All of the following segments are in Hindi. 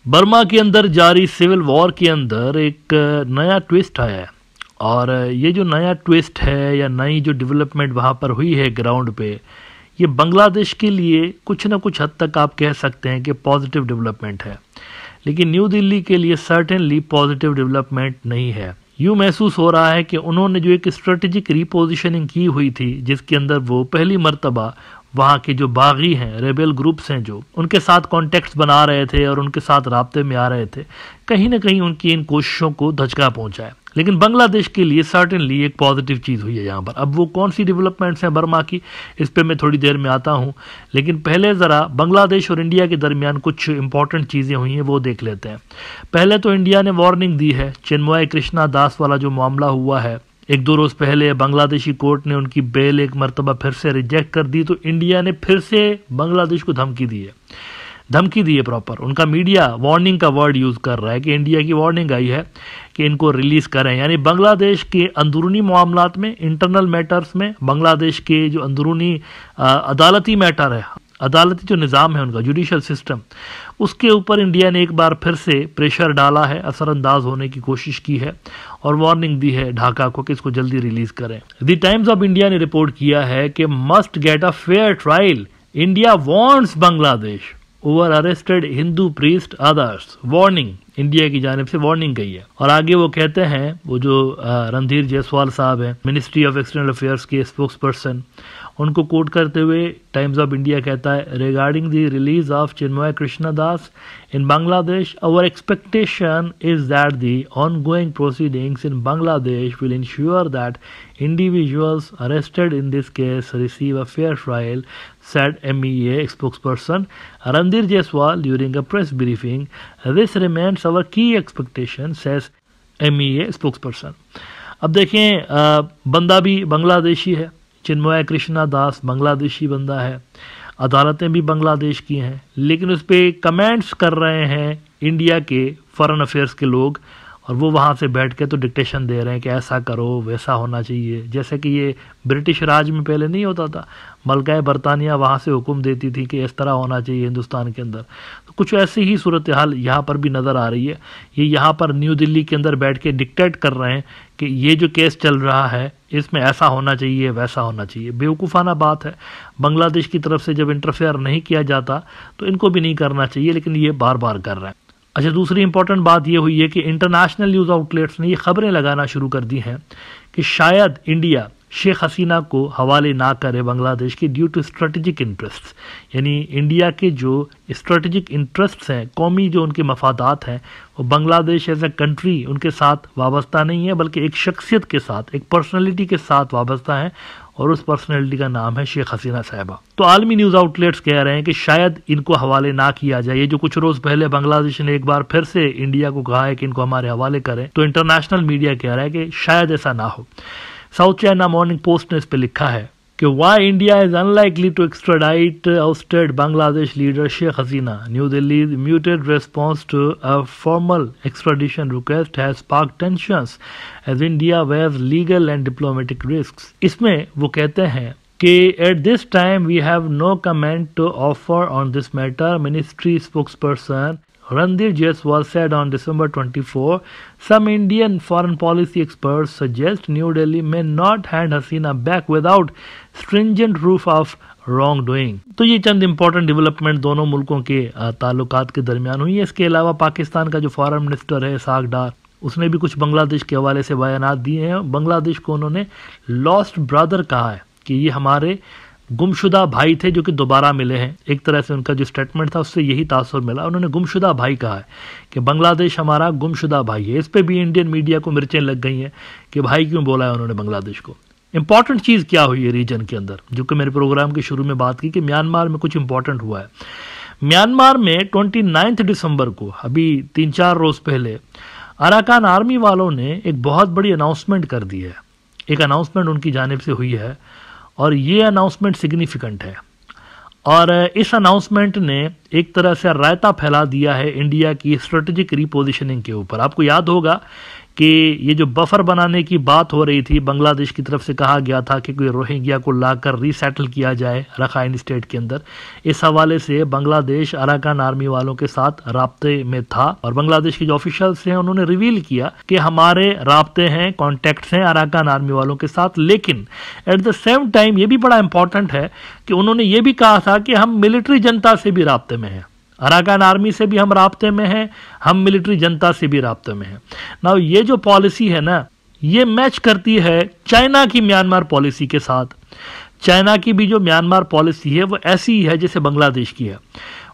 बर्मा के अंदर जारी सिविल वॉर के अंदर एक नया ट्विस्ट आया है, और ये जो नया ट्विस्ट है या नई जो डेवलपमेंट वहाँ पर हुई है ग्राउंड पे, ये बांग्लादेश के लिए कुछ ना कुछ हद तक आप कह सकते हैं कि पॉजिटिव डेवलपमेंट है, लेकिन न्यू दिल्ली के लिए सर्टेनली पॉजिटिव डेवलपमेंट नहीं है। यूँ महसूस हो रहा है कि उन्होंने जो एक स्ट्रेटेजिक रीपोजिशनिंग की हुई थी, जिसके अंदर वो पहली मर्तबा वहाँ के जो बागी हैं, रेबेल ग्रुप्स हैं, जो उनके साथ कॉन्टेक्ट्स बना रहे थे और उनके साथ राब्ते में आ रहे थे, कहीं ना कहीं उनकी इन कोशिशों को धचका पहुंचा है। लेकिन बांग्लादेश के लिए सर्टेनली एक पॉजिटिव चीज़ हुई है यहाँ पर। अब वो कौन सी डेवलपमेंट्स हैं बर्मा की, इस पे मैं थोड़ी देर में आता हूँ, लेकिन पहले ज़रा बांग्लादेश और इंडिया के दरमियान कुछ इंपॉर्टेंट चीज़ें हुई हैं वो देख लेते हैं। पहले तो इंडिया ने वार्निंग दी है, चिन्मय कृष्णा दास वाला जो मामला हुआ है, 1-2 रोज़ पहले बांग्लादेशी कोर्ट ने उनकी बेल एक मरतबा फिर से रिजेक्ट कर दी, तो इंडिया ने फिर से बांग्लादेश को धमकी दी है प्रॉपर। उनका मीडिया वार्निंग का वर्ड यूज़ कर रहा है कि इंडिया की वार्निंग आई है कि इनको रिलीज़ करें, यानी बांग्लादेश के अंदरूनी मामलात में, इंटरनल मैटर्स में, बांग्लादेश के जो अंदरूनी अदालती मैटर है, अदालती जो निज़ाम है उनका, जुडिशल सिस्टम, उसके ऊपर इंडिया ने एक बार फिर से प्रेशर डाला है, असरअंदाज होने की कोशिश की है और वार्निंग दी है ढाका को कि इसको जल्दी रिलीज़ करें। द टाइम्स ऑफ इंडिया ने रिपोर्ट किया है कि must get a fair trial, India wants Bangladesh over arrested Hindu priest others. Warning, India की जानिब से वार्निंग गई है। और आगे वो कहते हैं, वो जो रणधीर जायसवाल साहब हैं, मिनिस्ट्री ऑफ एक्सटर्नल अफेयर्स के स्पोक्स पर्सन, उनको कोट करते हुए टाइम्स ऑफ इंडिया कहता है, regarding the release of Chinmoy Krishna Das in Bangladesh, our expectation is that the ongoing proceedings in Bangladesh will ensure that individuals arrested in this case receive a fair trial, said MEA spokesperson Randir Jaiswal during a press briefing. This remains our key expectation, says MEA spokesperson. अब देखें, बंदा भी बांग्लादेशी है, चिन्मय कृष्णा दास बांग्लादेशी बंदा है, अदालतें भी बांग्लादेश की हैं, लेकिन उस पर कमेंट्स कर रहे हैं इंडिया के फॉरेन अफेयर्स के लोग, और वो वहाँ से बैठ के तो डिक्टेशन दे रहे हैं कि ऐसा करो, वैसा होना चाहिए, जैसे कि ये ब्रिटिश राज में पहले नहीं होता था, मलकाए बरतानिया वहाँ से हुक्म देती थी कि इस तरह होना चाहिए हिंदुस्तान के अंदर। तो कुछ ऐसी ही सूरत हाल यहाँ पर भी नज़र आ रही है। ये यहाँ पर न्यू दिल्ली के अंदर बैठ के डिक्टेट कर रहे हैं कि ये जो केस चल रहा है इसमें ऐसा होना चाहिए, वैसा होना चाहिए। बेवकूफ़ाना बात है, बांग्लादेश की तरफ से जब इंटरफेयर नहीं किया जाता तो इनको भी नहीं करना चाहिए, लेकिन ये बार बार कर रहे हैं। अच्छा, दूसरी इंपॉर्टेंट बात ये हुई है कि इंटरनेशनल न्यूज़ आउटलेट्स ने ये खबरें लगाना शुरू कर दी हैं कि शायद इंडिया शेख हसीना को हवाले ना करे बांग्लादेश के, ड्यू टू स्ट्रेटेजिक इंटरेस्ट्स। यानी इंडिया के जो स्ट्रेटेजिक इंटरेस्ट्स हैं, कौमी जो उनके मफादात हैं, वो बांग्लादेश एज ए कंट्री उनके साथ वाबस्ता नहीं है, बल्कि एक शख्सियत के साथ, एक पर्सनैलिटी के साथ वाबस्ता है, और उस पर्सनैलिटी का नाम है शेख हसीना साहिबा। तो आलमी न्यूज़ आउटलेट्स कह रहे हैं कि शायद इनको हवाले ना किया जाए। ये जो कुछ रोज़ पहले बांग्लादेश ने एक बार फिर से इंडिया को कहा है कि इनको हमारे हवाले करें, तो इंटरनेशनल मीडिया कह रहा है कि शायद ऐसा ना हो। साउथ चाइना मॉर्निंग पोस्ट ने इस पर लिखा है कि why India is unlikely to extradite ousted Bangladesh leader Sheikh Hasina, New Delhi muted response to a formal extradition request has sparked tensions as India weighs legal and diplomatic risks. इसमें वो कहते हैं कि at this time we have no comment to offer on this matter, ministry spokesperson Randir Jaiswal said on December 24, some Indian foreign policy experts suggest New Delhi may not hand Hasina back without stringent proof of wrongdoing. तो ये चंद इंपॉर्टेंट डेवलपमेंट दोनों मुल्कों के ताल्लुकात के दरमियान हुई है। इसके अलावा पाकिस्तान का जो फॉरेन मिनिस्टर है इसाक डार, उसने भी कुछ बांग्लादेश के हवाले से बयानात दिए हैं। बांग्लादेश को उन्होंने लॉस्ट ब्रदर कहा है कि ये हमारे गुमशुदा भाई थे जो कि दोबारा मिले हैं। एक तरह से उनका जो स्टेटमेंट था उससे यही तासुर मिला, उन्होंने गुमशुदा भाई कहा है कि बांग्लादेश हमारा गुमशुदा भाई है। इस पे भी इंडियन मीडिया को मिर्चें लग गई हैं कि भाई क्यों बोला है उन्होंने बांग्लादेश को। इंपॉर्टेंट चीज़ क्या हुई है रीजन के अंदर, जो कि मेरे प्रोग्राम के शुरू में बात की कि म्यांमार में कुछ इंपॉर्टेंट हुआ है। म्यांमार में 29 दिसंबर को, अभी 3-4 रोज़ पहले, अराकान आर्मी वालों ने एक बहुत बड़ी अनाउंसमेंट कर दी है। एक अनाउंसमेंट उनकी जानिब से हुई है और ये अनाउंसमेंट सिग्निफिकेंट है, और इस अनाउंसमेंट ने एक तरह से रायता फैला दिया है इंडिया की स्ट्रेटेजिक रीपोजिशनिंग के ऊपर। आपको याद होगा कि ये जो बफर बनाने की बात हो रही थी, बांग्लादेश की तरफ से कहा गया था कि कोई रोहिंग्या को लाकर रीसेटल किया जाए रखाइन स्टेट के अंदर। इस हवाले से बांग्लादेश अराकान आर्मी वालों के साथ राब्ते में था और बांग्लादेश के जो ऑफिशियल्स हैं उन्होंने रिवील किया कि हमारे राब्ते हैं, कॉन्टैक्ट्स हैं अराकान आर्मी वालों के साथ। लेकिन एट द सेम टाइम ये भी बड़ा इंपॉर्टेंट है कि उन्होंने ये भी कहा था कि हम मिलिट्री जनता से भी राब्ते में हैं, अराकान आर्मी से भी हम राब्ते में हैं, हम मिलिट्री जनता से भी राब्ते में हैं। नाउ ये जो पॉलिसी है ना, ये मैच करती है चाइना की म्यांमार पॉलिसी के साथ। चाइना की भी जो म्यांमार पॉलिसी है वो ऐसी ही है जैसे बांग्लादेश की है।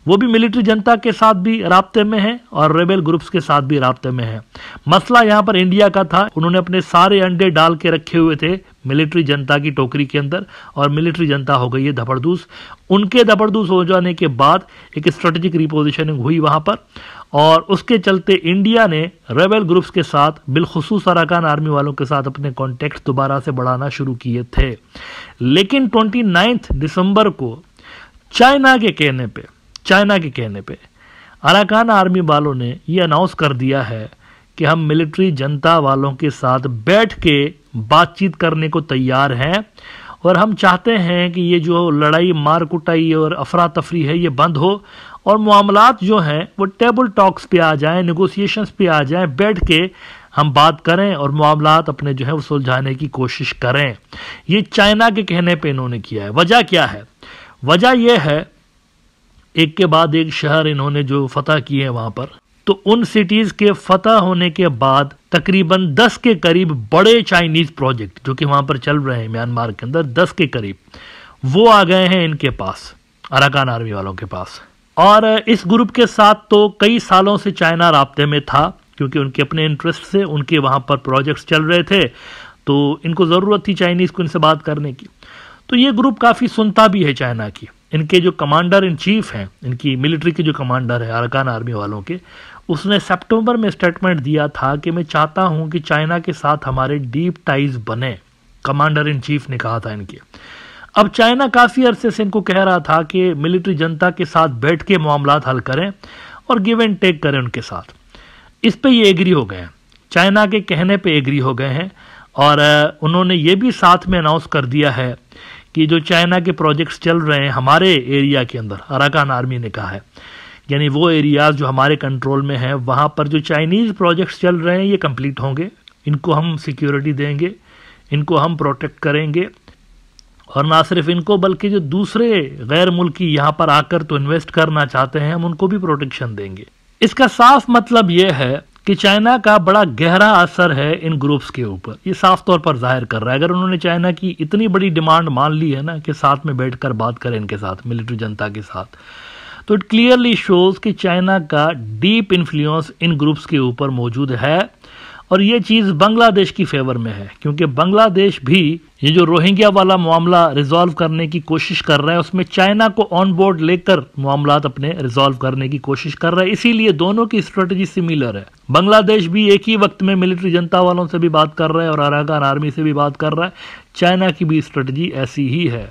वो भी मिलिट्री जनता के साथ भी राब्ते में है और रेबेल ग्रुप्स के साथ भी राब्ते में है। मसला यहाँ पर इंडिया का था, उन्होंने अपने सारे अंडे डाल के रखे हुए थे मिलिट्री जनता की टोकरी के अंदर और मिलिट्री जनता हो गई है धपड़दूस। उनके धपड़दूस हो जाने के बाद एक स्ट्रेटेजिक रिपोजिशनिंग हुई वहां पर और उसके चलते इंडिया ने रेबेल ग्रुप्स के साथ, बिलखुसूस अराकान आर्मी वालों के साथ अपने कॉन्टेक्ट दोबारा से बढ़ाना शुरू किए थे। लेकिन 29 दिसंबर को चाइना के कहने पे अराकान आर्मी वालों ने ये अनाउंस कर दिया है कि हम मिलिट्री जनता वालों के साथ बैठ के बातचीत करने को तैयार हैं और हम चाहते हैं कि ये जो लड़ाई मार कुटाई और अफरा तफरी है ये बंद हो और मामलात जो हैं वो टेबल टॉक्स पे आ जाएं, नेगोशिएशंस पे आ जाएं, बैठ के हम बात करें और मामलात अपने जो है वो सुलझाने की कोशिश करें। ये चाइना के कहने पे इन्होंने किया है। वजह क्या है? वजह यह है, एक के बाद एक शहर इन्होंने जो फतह किए हैं वहां पर, तो उन सिटीज के फतह होने के बाद तकरीबन 10 के करीब बड़े चाइनीज प्रोजेक्ट जो कि वहां पर चल रहे हैं म्यांमार के अंदर, 10 के करीब वो आ गए हैं इनके पास, अराकान आर्मी वालों के पास। और इस ग्रुप के साथ तो कई सालों से चाइना राब्ते में था क्योंकि उनके अपने इंटरेस्ट से उनके वहां पर प्रोजेक्ट्स चल रहे थे, तो इनको जरूरत थी चाइनीज को इनसे बात करने की। तो ये ग्रुप काफी सुनता भी है चाइना की। इनके जो कमांडर इन चीफ हैं, इनकी मिलिट्री के जो कमांडर है अराकान आर्मी वालों के, उसने सितंबर में स्टेटमेंट दिया था कि मैं चाहता हूं कि चाइना के साथ हमारे डीप टाइज बने। कमांडर इन चीफ ने कहा था इनके। अब चाइना काफी अरसे से इनको कह रहा था कि मिलिट्री जनता के साथ बैठ के मामलात हल करें और गिव एंड टेक करें उनके साथ। इस पे ये एग्री हो गए हैं, चाइना के कहने पे एग्री हो गए हैं और उन्होंने ये भी साथ में अनाउंस कर दिया है कि जो चाइना के प्रोजेक्ट्स चल रहे हैं हमारे एरिया के अंदर, अराकान आर्मी ने कहा है, यानी वो एरियाज जो हमारे कंट्रोल में हैं वहां पर जो चाइनीज प्रोजेक्ट्स चल रहे हैं ये कंप्लीट होंगे, इनको हम सिक्योरिटी देंगे, इनको हम प्रोटेक्ट करेंगे और ना सिर्फ इनको बल्कि जो दूसरे गैर मुल्की यहाँ पर आकर तो इन्वेस्ट करना चाहते हैं हम उनको भी प्रोटेक्शन देंगे। इसका साफ मतलब यह है कि चाइना का बड़ा गहरा असर है इन ग्रुप्स के ऊपर, ये साफ तौर पर जाहिर कर रहा है। अगर उन्होंने चाइना की इतनी बड़ी डिमांड मान ली है ना कि साथ में बैठकर बात करें इनके साथ, मिलिट्री जनता के साथ, तो इट क्लियरली शोज कि चाइना का डीप इन्फ्लुएंस इन ग्रुप्स के ऊपर मौजूद है और ये चीज बांग्लादेश की फेवर में है क्योंकि बांग्लादेश भी ये जो रोहिंग्या वाला मामला रिजॉल्व करने की कोशिश कर रहा है उसमें चाइना को ऑन बोर्ड लेकर मामलात अपने रिजॉल्व करने की कोशिश कर रहा है। इसीलिए दोनों की स्ट्रेटजी सिमिलर है। बांग्लादेश भी एक ही वक्त में मिलिट्री जनता वालों से भी बात कर रहा है और अराकान आर्मी से भी बात कर रहा है। चाइना की भी स्ट्रेटजी ऐसी ही है।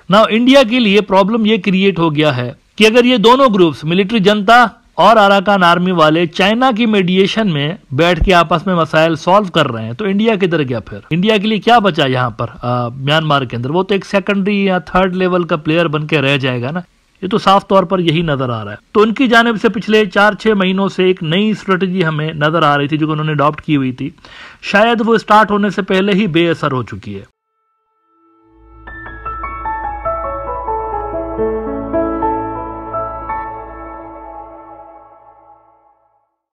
नाउ इंडिया के लिए प्रॉब्लम ये क्रिएट हो गया है कि अगर ये दोनों ग्रुप्स मिलिट्री जनता और अराकान आर्मी वाले चाइना की मीडिएशन में बैठ के आपस में मसाइल सॉल्व कर रहे हैं तो इंडिया किधर गया? फिर इंडिया के लिए क्या बचा यहाँ पर म्यांमार के अंदर? वो तो एक सेकेंडरी या थर्ड लेवल का प्लेयर बन के रह जाएगा ना। ये तो साफ तौर पर यही नजर आ रहा है। तो उनकी जानिब से पिछले 4-6 महीनों से एक नई स्ट्रेटजी हमें नजर आ रही थी जो उन्होंने अडॉप्ट की हुई थी, शायद वो स्टार्ट होने से पहले ही बेअसर हो चुकी है।